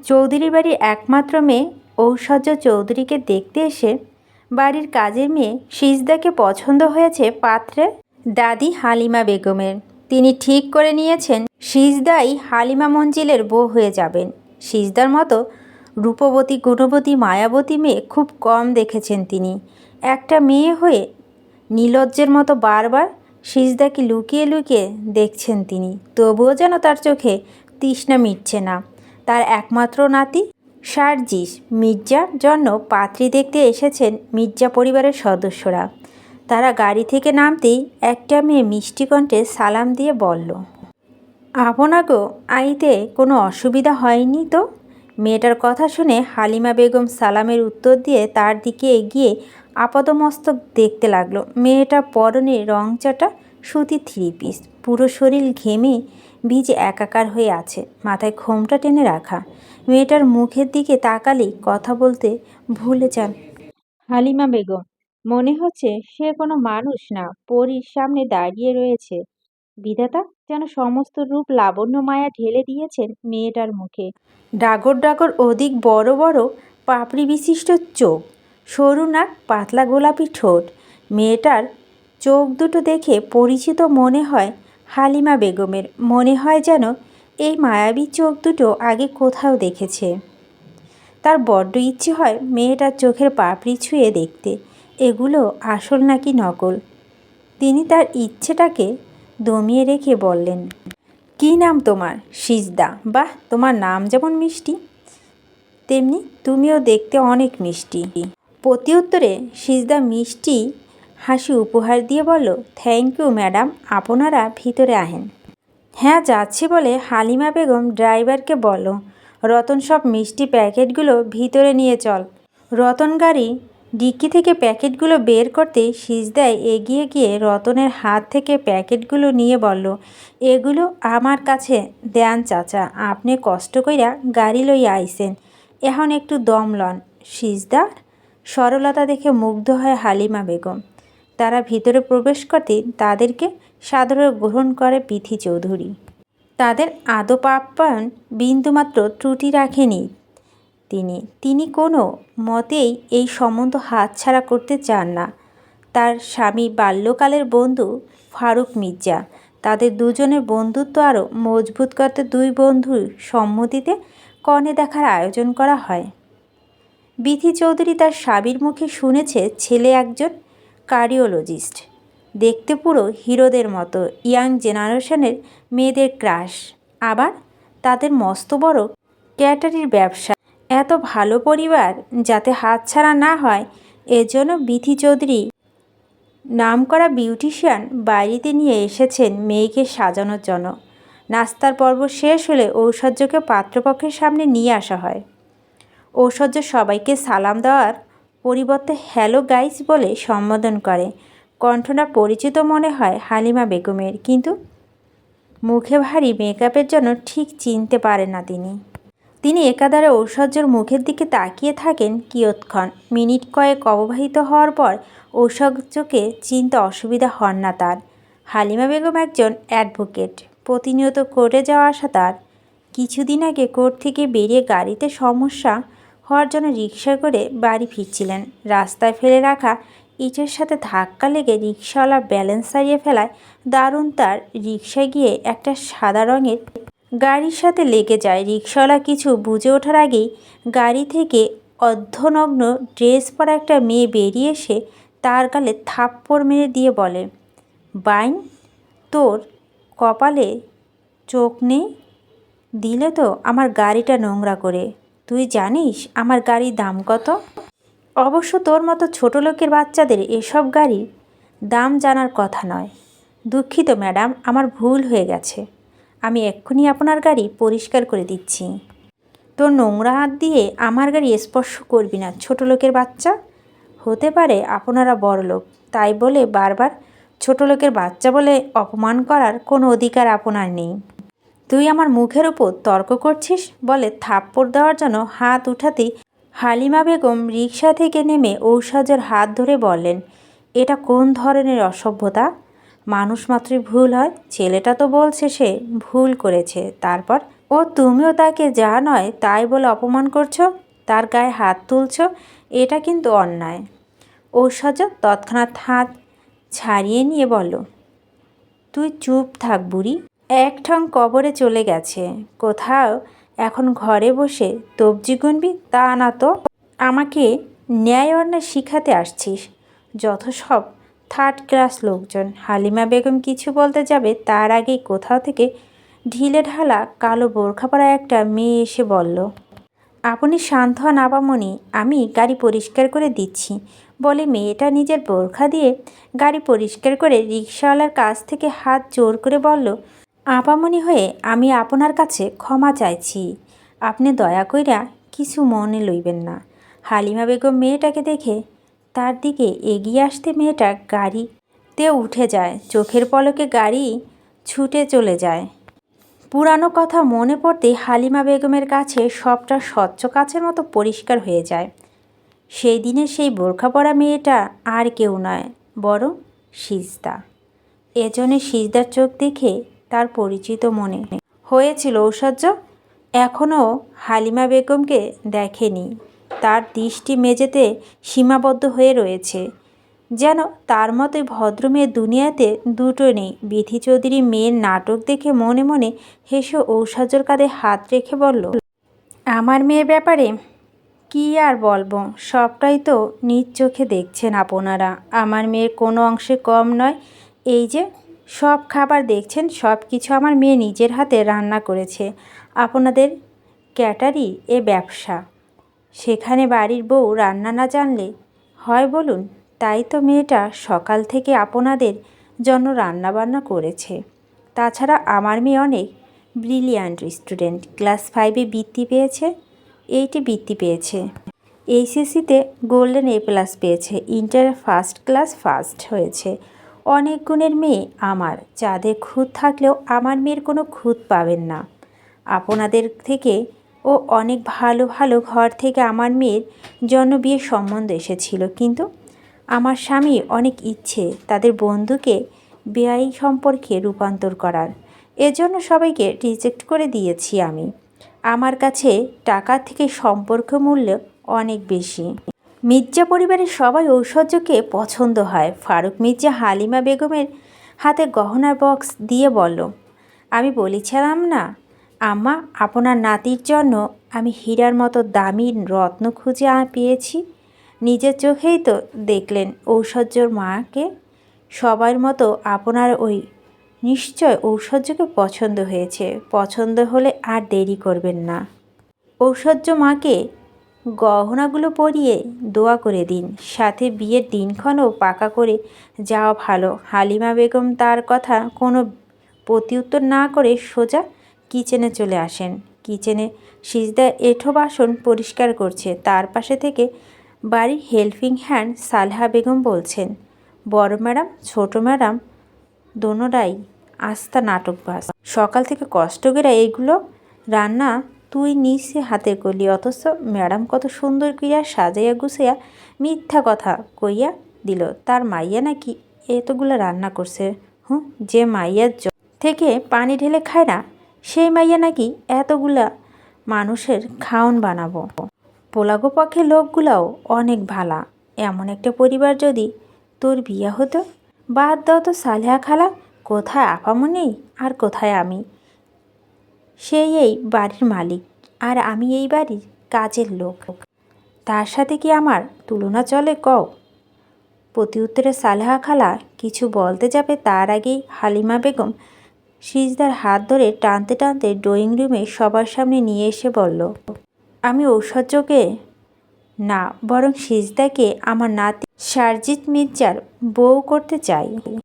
চৌধুরী বাড়ির একমাত্র মেয়ে ঐশ্বর্য চৌধুরীকে দেখতে এসে বাড়ির কাজের মেয়ে সিজদাকে পছন্দ হয়েছে পাত্রে দাদি হালিমা বেগমের। তিনি ঠিক করে নিয়েছেন সিজদাই হালিমা মঞ্জিলের বউ হয়ে যাবেন। সিজদার মতো রূপবতী, গুণবতী, মায়াবতী মেয়ে খুব কম দেখেছেন তিনি। একটা মেয়ে হয়ে নির্লজ্জের মতো বারবার সিজদাকে লুকিয়ে লুকিয়ে দেখছেন তিনি। তবুও যেন তার চোখে তৃষ্ণা মিটছে না। তার একমাত্র নাতি সার্জিস মির্জার জন্য পাত্রী দেখতে এসেছেন মির্জা পরিবারের সদস্যরা। তারা গাড়ি থেকে নামতেই একটা মেয়ে মিষ্টি কণ্ঠে সালাম দিয়ে বলল, আপনাগো আইতে কোনো অসুবিধা হয়নি তো? মেয়েটার কথা শুনে হালিমা বেগম সালামের উত্তর দিয়ে তার দিকে এগিয়ে আপাদমস্তক দেখতে লাগলো। মেয়েটা পরনে রংচটা সুতির 3 পিস, পুরো শরীর ঘেমে ভিজে একাকার হয়ে আছে, মাথায় ঘোমটা টেনে রাখা। মেয়েটার মুখের দিকে তাকালেই কথা বলতে ভুলে যান হালিমা বেগম। মনে হচ্ছে সে কোনো মানুষ না, পরীর সামনে দাঁড়িয়ে রয়েছে। বিধাতা যেন সমস্ত রূপ লাবণ্য মায়া ঢেলে দিয়েছেন মেয়েটার মুখে। ডাগর ডাগর অধিক বড় বড় পাপড়ি বিশিষ্ট চোখ, সরু নাক, পাতলা গোলাপি ঠোঁট। মেয়েটার চোখ দুটো দেখে পরিচিত মনে হয় হালিমা বেগমের। মনে হয় যেন এই মায়াবী চোখ দুটো আগে কোথাও দেখেছে। তার বড্ড ইচ্ছে হয় মেয়েটার চোখের পাপড়ি ছুঁয়ে দেখতে, এগুলো আসল নাকি নকল। তিনি তার ইচ্ছেটাকে দমিয়ে রেখে বললেন, কী নাম তোমার? সিজদা। বাহ, তোমার নাম যেমন মিষ্টি তেমনি তুমিও দেখতে অনেক মিষ্টি। প্রতি উত্তরে সিজদা মিষ্টি হাসি উপহার দিয়ে বলল, থ্যাংক ইউ ম্যাডাম, আপনারা ভিতরে আহেন। হ্যাঁ যাচ্ছি বলে হালিমা বেগম ড্রাইভারকে বলল, রতন সব মিষ্টি প্যাকেটগুলো ভিতরে নিয়ে চল। রতন গাড়ি ডিক্কি থেকে প্যাকেটগুলো বের করতে সিজদায় এগিয়ে গিয়ে রতনের হাত থেকে প্যাকেটগুলো নিয়ে বলল, এগুলো আমার কাছে দেন চাচা, আপনি কষ্ট কইরা গাড়ি লইয়া আইসেন, এখন একটু দম লন। সিজদার সরলতা দেখে মুগ্ধ হয় হালিমা বেগম। তারা ভিতরে প্রবেশ করতে তাদেরকে সাদরে গ্রহণ করে বিথি চৌধুরী। তাদের আদব আপ্যায়ন বিন্দুমাত্র ত্রুটি রাখেনি তিনি কোনো মতেই এই সম্বন্ধ হাতছাড়া করতে চান না। তার স্বামী বাল্যকালের বন্ধু ফারুক মির্জা, তাদের দুজনের বন্ধুত্ব আরও মজবুত করতে 2 বন্ধুর সম্মতিতে কনে দেখার আয়োজন করা হয়। বিথি চৌধুরী তার স্বামীর মুখে শুনেছে ছেলে একজন কার্ডিওলজিস্ট, দেখতে পুরো হিরোদের মতো, ইয়াং জেনারেশনের মেয়েদের ক্রাশ, আবার তাদের মস্ত বড় ক্যাটারির ব্যবসা। এত ভালো পরিবার যাতে হাতছাড়া না হয়, এজন্য বিথি চৌধুরী নামকরা বিউটিশিয়ান বাড়িতে নিয়ে এসেছেন মেয়েকে সাজানোর জন্য। নাস্তার পর্ব শেষ হলে ঐশ্বর্যকে পাত্রপক্ষের সামনে নিয়ে আসা হয়। ঐশ্বর্য সবাইকে সালাম দেওয়ার পরিবর্তে হ্যালো গাইস বলে সম্বোধন করে। কণ্ঠটা পরিচিত মনে হয় হালিমা বেগমের, কিন্তু মুখে ভারী মেকআপের জন্য ঠিক চিনতে পারেন না তিনি একাধারে ঐশ্বর্যর মুখের দিকে তাকিয়ে থাকেন কিয়ৎক্ষণ। মিনিট কয়েক অববাহিত হওয়ার পর ঐশ্বর্যকে চিনতে অসুবিধা হন না তার। হালিমা বেগম একজন অ্যাডভোকেট, প্রতিনিয়ত কোর্টে যাওয়া আসা তার। কিছুদিন আগে কোর্ট থেকে বেরিয়ে গাড়িতে সমস্যা হওয়ার জন্য রিকশা করে বাড়ি ফিরছিলেন। রাস্তায় ফেলে রাখা ইটের সাথে ধাক্কা লেগে রিকশাওয়ালা ব্যালেন্স হারিয়ে ফেলায় দারুণ তার রিকশায় গিয়ে একটা সাদা রঙের গাড়ির সাথে লেগে যায়। রিকশাওয়ালা কিছু বুঝে ওঠার আগেই গাড়ি থেকে অর্ধনগ্ন ড্রেস পরা একটা মেয়ে বেরিয়ে এসে তার গালে থাপ্পড় মেরে দিয়ে বলে, বাইন, তোর কপালে চোখ নেই, দিলে তো আমার গাড়িটা নোংরা করে। তুই জানিস আমার গাড়ির দাম কত? অবশ্য তোর মতো ছোট লোকের বাচ্চাদের এসব গাড়ি দাম জানার কথা নয়। দুঃখিত ম্যাডাম, আমার ভুল হয়ে গেছে, আমি এক্ষুনি আপনার গাড়ি পরিষ্কার করে দিচ্ছি। তোর নোংরা হাত দিয়ে আমার গাড়ি স্পর্শ করবি না ছোট লোকের বাচ্চা। হতে পারে আপনারা বড় লোক, তাই বলে বারবার ছোট লোকের বাচ্চা বলে অপমান করার কোনো অধিকার আপনার নেই। তুই আমার মুখের ওপর তর্ক করছিস বলে থাপ্পড় দেওয়ার জন্য হাত উঠাতেই হালিমা বেগম রিকশা থেকে নেমে ঐশ্বর্যের হাত ধরে বললেন, এটা কোন ধরনের অসভ্যতা? মানুষ মাত্রই ভুল হয়, ছেলেটা তো বলছে সে ভুল করেছে, তারপর ও তুমিও তাকে যা নয় তাই বলে অপমান করছো, তার গায়ে হাত তুলছো, এটা কিন্তু অন্যায়। ঐশ্বর্য তৎক্ষণাৎ হাত ছাড়িয়ে নিয়ে বলল, তুই চুপ থাক বুড়ি, এক ঠং কবরে চলে গেছে কোথাও, এখন ঘরে বসে তবজি গুনবি তা না তো আমাকে ন্যায় অন্যায় শিখাতে আসছিস, যত সব থার্ড ক্লাস লোকজন। হালিমা বেগম কিছু বলতে যাবে তার আগেই কোথাও থেকে ঢিলে ঢালা কালো বোরখা পরা একটা মেয়ে এসে বলল, আপনি শান্ত হন আপামনি, আমি গাড়ি পরিষ্কার করে দিচ্ছি। বলে মেয়েটা নিজের বোরখা দিয়ে গাড়ি পরিষ্কার করে রিকশাওয়ালার কাছ থেকে হাত জোর করে বলল, আপামনি হয়ে আমি আপনার কাছে ক্ষমা চাইছি, আপনি দয়া কইরা কিছু মনে লইবেন না। হালিমা বেগম মেয়েটাকে দেখে তার দিকে এগিয়ে আসতে মেয়েটা গাড়িতে উঠে যায়, চোখের পলকে গাড়ি ছুটে চলে যায়। পুরানো কথা মনে পড়তেই হালিমা বেগমের কাছে সবটা স্বচ্ছ কাচের মতো পরিষ্কার হয়ে যায়। সেই দিনের সেই বোরখা পরা মেয়েটা আর কেউ নয়, বরং সিজদা। এজন্য সিজদার চোখ দেখে তার পরিচিত মনে হয়েছিল। ঐশ্বর্য এখনও হালিমা বেগমকে দেখেনি, তার দৃষ্টি মেঝেতে সীমাবদ্ধ হয়ে রয়েছে, যেন তার মতোই ভদ্র মেয়ে দুনিয়াতে দুটো নেই। বিথি চৌধুরী মেয়ের নাটক দেখে মনে মনে হেসে ঐশ্বর্যর কাঁধে হাত রেখে বলল, আমার মেয়ের ব্যাপারে কি আর বলবো, সবটাই তো নিজ চোখে দেখছেন আপনারা। আমার মেয়ের কোনো অংশে কম নয়। এই যে সব খাবার দেখছেন, সব কিছু আমার মেয়ে নিজের হাতে রান্না করেছে। আপনাদের ক্যাটারি এ ব্যবসা, সেখানে বাড়ির বউ রান্না না জানলে হয় বলুন? তাই তো মেয়েটা সকাল থেকে আপনাদের জন্য রান্না বান্না করেছে। তাছাড়া আমার মেয়ে অনেক ব্রিলিয়ান্ট স্টুডেন্ট, ক্লাস 5-এ বৃত্তি পেয়েছে, 8-এ বৃত্তি পেয়েছে, এইচএসসিতে গোল্ডেন A+ পেয়েছে, ইন্টারে ফার্স্ট ক্লাস ফার্স্ট হয়েছে। অনেক গুণের মেয়ে আমার, যাদের খুঁত থাকলেও আমার মেয়ের কোনো খুঁত পাবেন না। আপনাদের থেকে ও অনেক ভালো ভালো ঘর থেকে আমার মেয়ের জন্য বিয়ের সম্বন্ধ এসেছিল, কিন্তু আমার স্বামী অনেক ইচ্ছে তাদের বন্ধুকে বেআই সম্পর্কে রূপান্তর করার, এজন্য সবাইকে রিজেক্ট করে দিয়েছি আমি। আমার কাছে টাকা থেকে সম্পর্ক মূল্য অনেক বেশি। মির্জা পরিবারের সবাই ঐশ্বর্যকে পছন্দ হয়। ফারুক মির্জা হালিমা বেগমের হাতে গহনার বক্স দিয়ে বলল, আমি বলেছিলাম না আম্মা, আপনার নাতির জন্য আমি হীরার মতো দামি রত্ন খুঁজে পেয়েছি। নিজের চোখেই তো দেখলেন ঐশ্বর্যর মাকে। সবার মতো আপনার ওই নিশ্চয় ঐশ্বর্যকে পছন্দ হয়েছে। পছন্দ হলে আর দেরি করবেন না, ঐশ্বর্য মাকে গহনাগুলো পরিয়ে দোয়া করে দিন, সাথে বিয়ের দিনক্ষণও পাকা করে যাওয়া ভালো। হালিমা বেগম তার কথা কোনো প্রত্যুত্তর না করে সোজা কিচেনে চলে আসেন। কিচেনে সিজদা এঁঠো বাসন পরিষ্কার করছে, তার পাশে থেকে বাড়ির হেল্পিং হ্যান্ড সালেহা বেগম বলছেন, বড় ম্যাডাম ছোট ম্যাডাম দোনোরাই আস্তা নাটকবাজ, সকাল থেকে কষ্ট করে এইগুলো রান্না তুই নিচে হাতে করলি, অথচ ম্যাডাম কত সুন্দর করিয়া সাজাইয়া গুছাইয়া মিথ্যা কথা কইয়া দিল তার মাইয়া নাকি এতগুলো রান্না করছে। যে মাইয়ার থেকে পানি ঢেলে খায় না, সেই মাইয়া নাকি এতগুলা মানুষের খাওন বানাবো। পোলাগো পক্ষে লোকগুলাও অনেক ভালা। এমন একটা পরিবার যদি তোর বিয়ে হতো। বাদ দাও তো সালেহা খালা, কোথায় আপামনি আর কোথায় আমি? সেই এই বাড়ির মালিক আর আমি এই বাড়ির কাজের লোক, তার সাথে কি আমার তুলনা চলে কও? প্রতি উত্তরে সালেহা খালা কিছু বলতে যাবে তার আগেই হালিমা বেগম সিজদার হাত ধরে টানতে টানতে ড্রয়িং রুমে সবার সামনে নিয়ে এসে বলল, আমি ঐশ্বর্যকে না, বরং সিজদাকে আমার নাতি সারজিৎ মির্জার বউ করতে চাই।